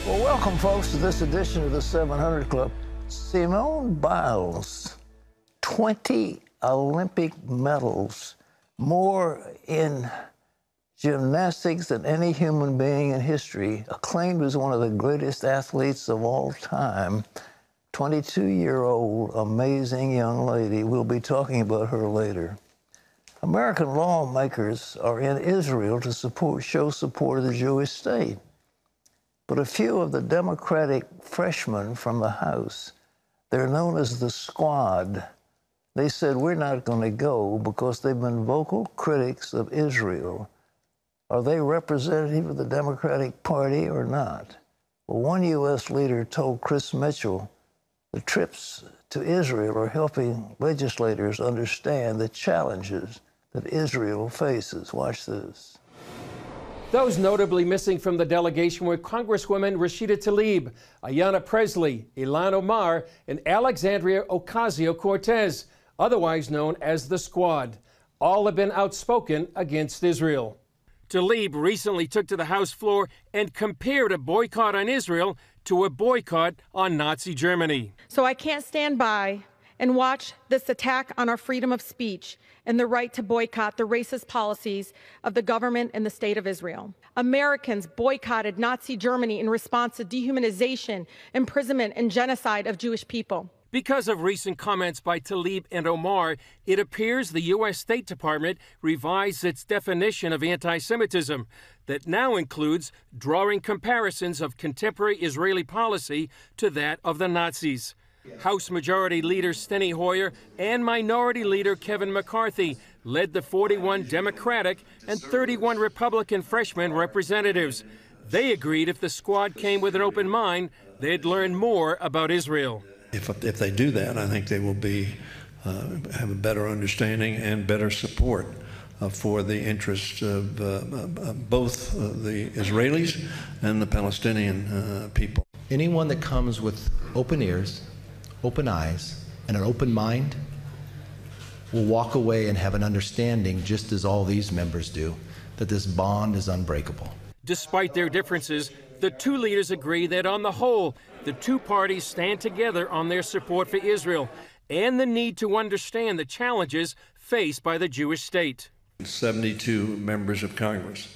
Well, welcome, folks, to this edition of the 700 Club. Simone Biles, 20 Olympic medals, more in gymnastics than any human being in history, acclaimed as one of the greatest athletes of all time. 22-year-old, amazing young lady. We'll be talking about her later. American lawmakers are in Israel to show support of the Jewish state. But a few of the Democratic freshmen from the House, they're known as the Squad, they said, we're not going to go because they've been vocal critics of Israel. Are they representative of the Democratic Party or not? Well, one U.S. leader told Chris Mitchell the trips to Israel are helping legislators understand the challenges that Israel faces. Watch this. Those notably missing from the delegation were Congresswomen Rashida Tlaib, Ayanna Presley, Ilhan Omar, and Alexandria Ocasio-Cortez, otherwise known as the Squad. All have been outspoken against Israel. Tlaib recently took to the House floor and compared a boycott on Israel to a boycott on Nazi Germany. So I can't stand by and watch this attack on our freedom of speech and the right to boycott the racist policies of the government and the state of Israel. Americans boycotted Nazi Germany in response to dehumanization, imprisonment, and genocide of Jewish people. Because of recent comments by Tlaib and Omar, it appears the U.S. State Department revised its definition of anti-Semitism that now includes drawing comparisons of contemporary Israeli policy to that of the Nazis. House Majority Leader Steny Hoyer and Minority Leader Kevin McCarthy led the 41 Democratic and 31 Republican freshman representatives. They agreed if the Squad came with an open mind, they'd learn more about Israel. If they do that, I think they will have a better understanding and better support for the interests of both the Israelis and the Palestinian people. Anyone that comes with open ears, open eyes, and an open mind will walk away and have an understanding, just as all these members do, that this bond is unbreakable. Despite their differences, the two leaders agree that on the whole, the two parties stand together on their support for Israel and the need to understand the challenges faced by the Jewish state. 72 members of Congress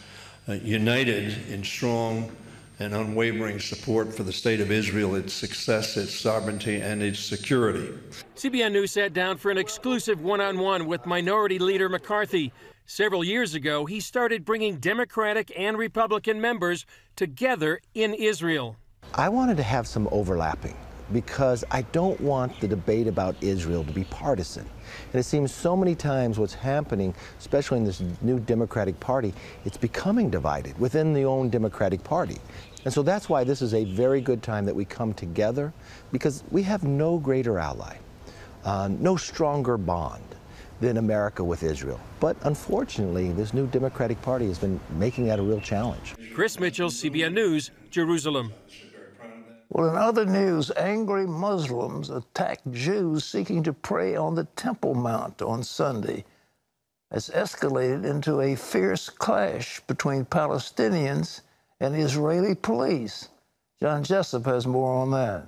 united in strong and unwavering support for the state of Israel, its success, its sovereignty, and its security. CBN News sat down for an exclusive one-on-one with Minority Leader McCarthy. Several years ago, he started bringing Democratic and Republican members together in Israel. I wanted to have some overlapping because I don't want the debate about Israel to be partisan. And it seems so many times what's happening, especially in this new Democratic Party, it's becoming divided within the own Democratic Party. And so that's why this is a very good time that we come together, because we have no greater ally, no stronger bond than America with Israel. But unfortunately, this new Democratic Party has been making that a real challenge. Chris Mitchell, CBN News, Jerusalem. Well, in other news, angry Muslims attacked Jews seeking to pray on the Temple Mount on Sunday. It's escalated into a fierce clash between Palestinians and Israeli police. John Jessup has more on that.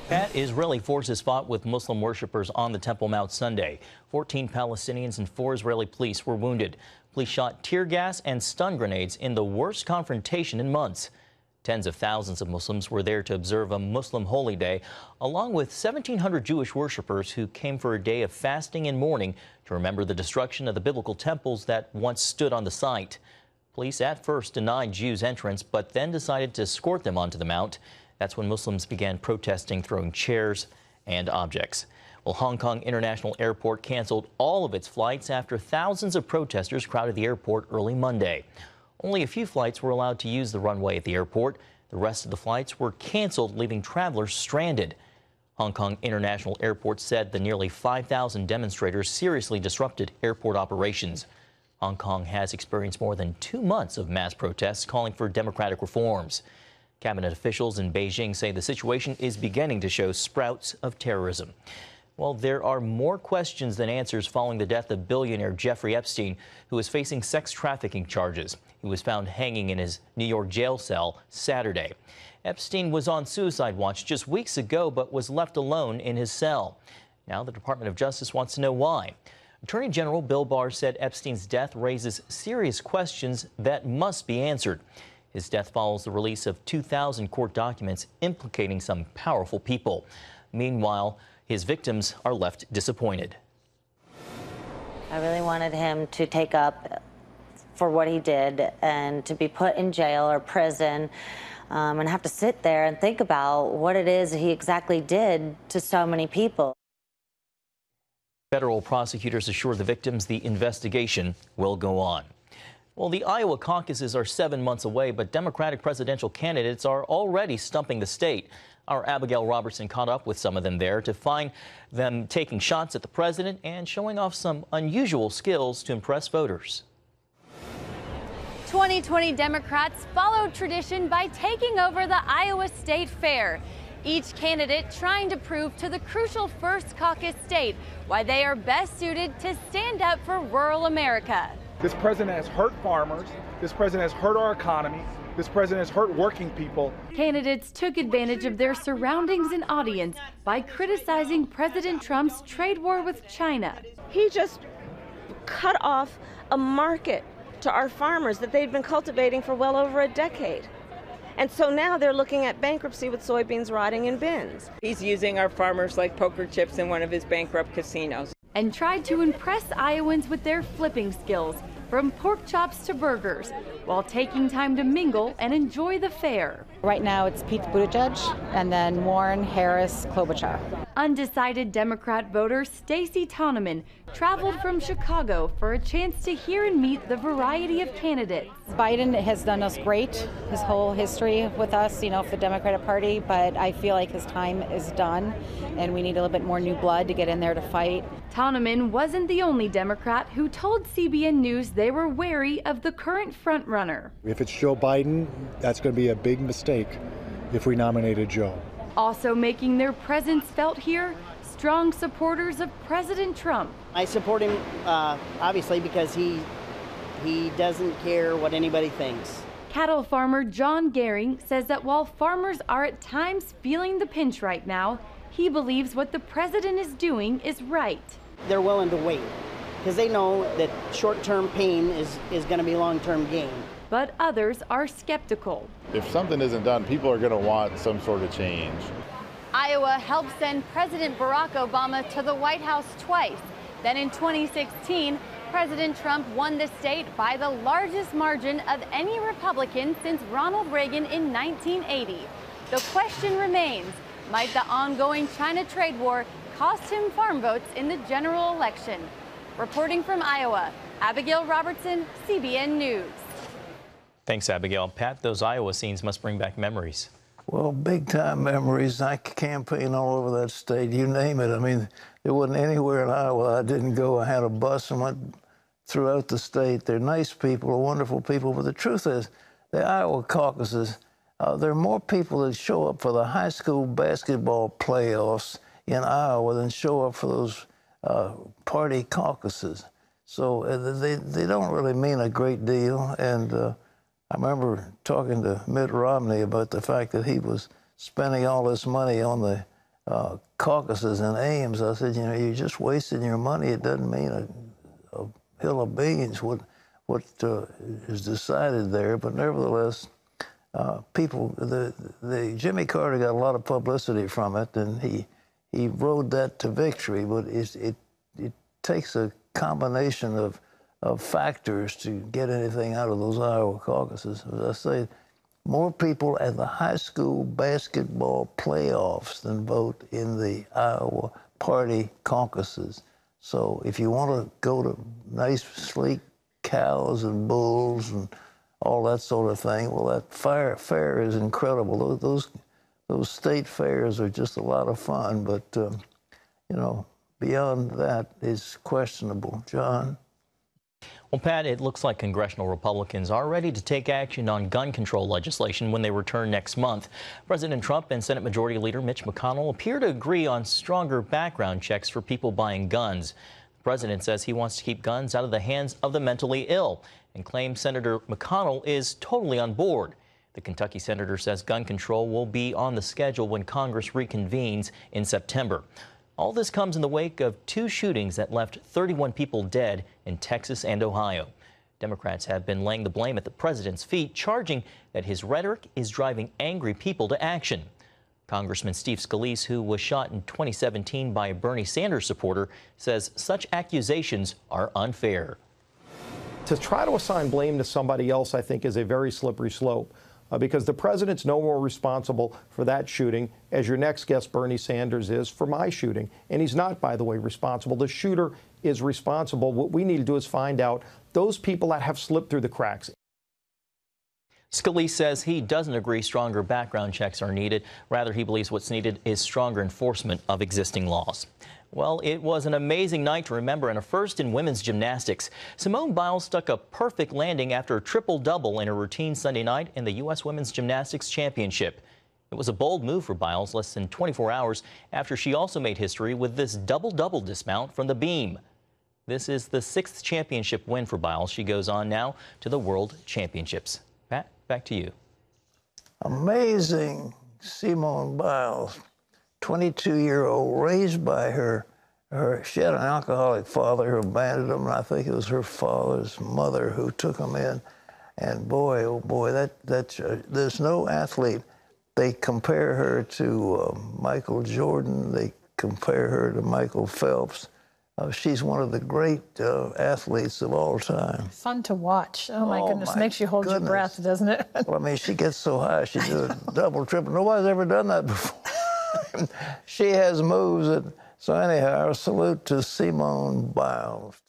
Pat, Israeli forces fought with Muslim worshippers on the Temple Mount Sunday. 14 Palestinians and 4 Israeli police were wounded. Police shot tear gas and stun grenades in the worst confrontation in months. Tens of thousands of Muslims were there to observe a Muslim holy day, along with 1,700 Jewish worshippers who came for a day of fasting and mourning to remember the destruction of the biblical temples that once stood on the site. Police at first denied Jews entrance, but then decided to escort them onto the mount. That's when Muslims began protesting, throwing chairs and objects. Well, Hong Kong International Airport canceled all of its flights after thousands of protesters crowded the airport early Monday. Only a few flights were allowed to use the runway at the airport. The rest of the flights were canceled, leaving travelers stranded. Hong Kong International Airport said the nearly 5,000 demonstrators seriously disrupted airport operations. Hong Kong has experienced more than 2 months of mass protests calling for democratic reforms. Cabinet officials in Beijing say the situation is beginning to show sprouts of terrorism. Well, there are more questions than answers following the death of billionaire Jeffrey Epstein, who is facing sex trafficking charges. He was found hanging in his New York jail cell Saturday. Epstein was on suicide watch just weeks ago, but was left alone in his cell. Now the Department of Justice wants to know why. Attorney General Bill Barr said Epstein's death raises serious questions that must be answered. His death follows the release of 2,000 court documents implicating some powerful people. Meanwhile, his victims are left disappointed. I really wanted him to take up for what he did and to be put in jail or prison and have to sit there and think about what it is he exactly did to so many people. Federal prosecutors assure the victims the investigation will go on. Well, the Iowa caucuses are 7 months away, but Democratic presidential candidates are already stumping the state. Our Abigail Robertson caught up with some of them there to find them taking shots at the president and showing off some unusual skills to impress voters. 2020 Democrats followed tradition by taking over the Iowa State Fair. Each candidate trying to prove to the crucial first caucus state why they are best suited to stand up for rural America. This president has hurt farmers. This president has hurt our economy. This president has hurt working people. Candidates took advantage of their surroundings and audience by criticizing President Trump's trade war with China. He just cut off a market to our farmers that they'd been cultivating for well over a decade. And so now they're looking at bankruptcy with soybeans rotting in bins. He's using our farmers like poker chips in one of his bankrupt casinos. And tried to impress Iowans with their flipping skills, from pork chops to burgers, while taking time to mingle and enjoy the fair. Right now it's Pete Buttigieg and then Warren, Harris, Klobuchar. Undecided Democrat voter Stacey Toneman traveled from Chicago for a chance to hear and meet the variety of candidates. Biden has done us great, his whole history with us, for the Democratic Party, but I feel like his time is done and we need a little bit more new blood to get in there to fight. Toneman wasn't the only Democrat who told CBN News they were wary of the current frontrunner. If it's Joe Biden, that's going to be a big mistake if we nominated Joe. Also making their presence felt here, strong supporters of President Trump. I support him, obviously, because he doesn't care what anybody thinks. Cattle farmer John Gehring says that while farmers are at times feeling the pinch right now, he believes what the president is doing is right. They're willing to wait because they know that short-term pain is going to be long-term gain. But others are skeptical. If something isn't done, people are going to want some sort of change. Iowa helped send President Barack Obama to the White House twice. Then in 2016, President Trump won the state by the largest margin of any Republican since Ronald Reagan in 1980. The question remains, might the ongoing China trade war cost him farm votes in the general election? Reporting from Iowa, Abigail Robertson, CBN News. Thanks, Abigail. Pat, those Iowa scenes must bring back memories. Well, big-time memories. I campaigned all over that state, you name it. I mean, there wasn't anywhere in Iowa I didn't go. I had a bus and went throughout the state. They're nice people, they're wonderful people, but the truth is, the Iowa caucuses, there are more people that show up for the high school basketball playoffs in Iowa than show up for those party caucuses. So they don't really mean a great deal. And I remember talking to Mitt Romney about the fact that he was spending all this money on the caucuses in Ames. I said, you're just wasting your money. It doesn't mean a hill of beans what is decided there. But nevertheless, Jimmy Carter got a lot of publicity from it, and he rode that to victory. But it takes a combination of factors to get anything out of those Iowa caucuses. As I say, more people at the high school basketball playoffs than vote in the Iowa party caucuses. So if you want to go to nice, sleek cows and bulls and all that sort of thing, well, that fair is incredible. Those state fairs are just a lot of fun, but, beyond that is questionable. John? Well, Pat, it looks like congressional Republicans are ready to take action on gun control legislation when they return next month. President Trump and Senate Majority Leader Mitch McConnell appear to agree on stronger background checks for people buying guns. The president says he wants to keep guns out of the hands of the mentally ill and claims Senator McConnell is totally on board. The Kentucky senator says gun control will be on the schedule when Congress reconvenes in September. All this comes in the wake of 2 shootings that left 31 people dead in Texas and Ohio. Democrats have been laying the blame at the president's feet, charging that his rhetoric is driving angry people to action. Congressman Steve Scalise, who was shot in 2017 by a Bernie Sanders supporter, says such accusations are unfair. To try to assign blame to somebody else, I think, is a very slippery slope. Because the president's no more responsible for that shooting as your next guest, Bernie Sanders, is for my shooting. And he's not, by the way, responsible. The shooter is responsible. What we need to do is find out those people that have slipped through the cracks. Scalise says he doesn't agree stronger background checks are needed. Rather, he believes what's needed is stronger enforcement of existing laws. Well, it was an amazing night to remember and a first in women's gymnastics. Simone Biles stuck a perfect landing after a triple-double in her routine Sunday night in the U.S. Women's Gymnastics Championship. It was a bold move for Biles less than 24 hours after she also made history with this double-double dismount from the beam. This is the 6th championship win for Biles. She goes on now to the World Championships. Pat, back to you. Amazing Simone Biles. 22-year-old, raised by her. She had an alcoholic father who abandoned him, and I think it was her father's mother who took him in. And boy, oh boy, there's no athlete. They compare her to Michael Jordan. They compare her to Michael Phelps. She's one of the great athletes of all time. Fun to watch. Oh, my goodness. Makes you hold your breath, doesn't it? Well, I mean, she gets so high, she does a double, triple. Nobody's ever done that before. She has moves. So anyhow, our salute to Simone Biles.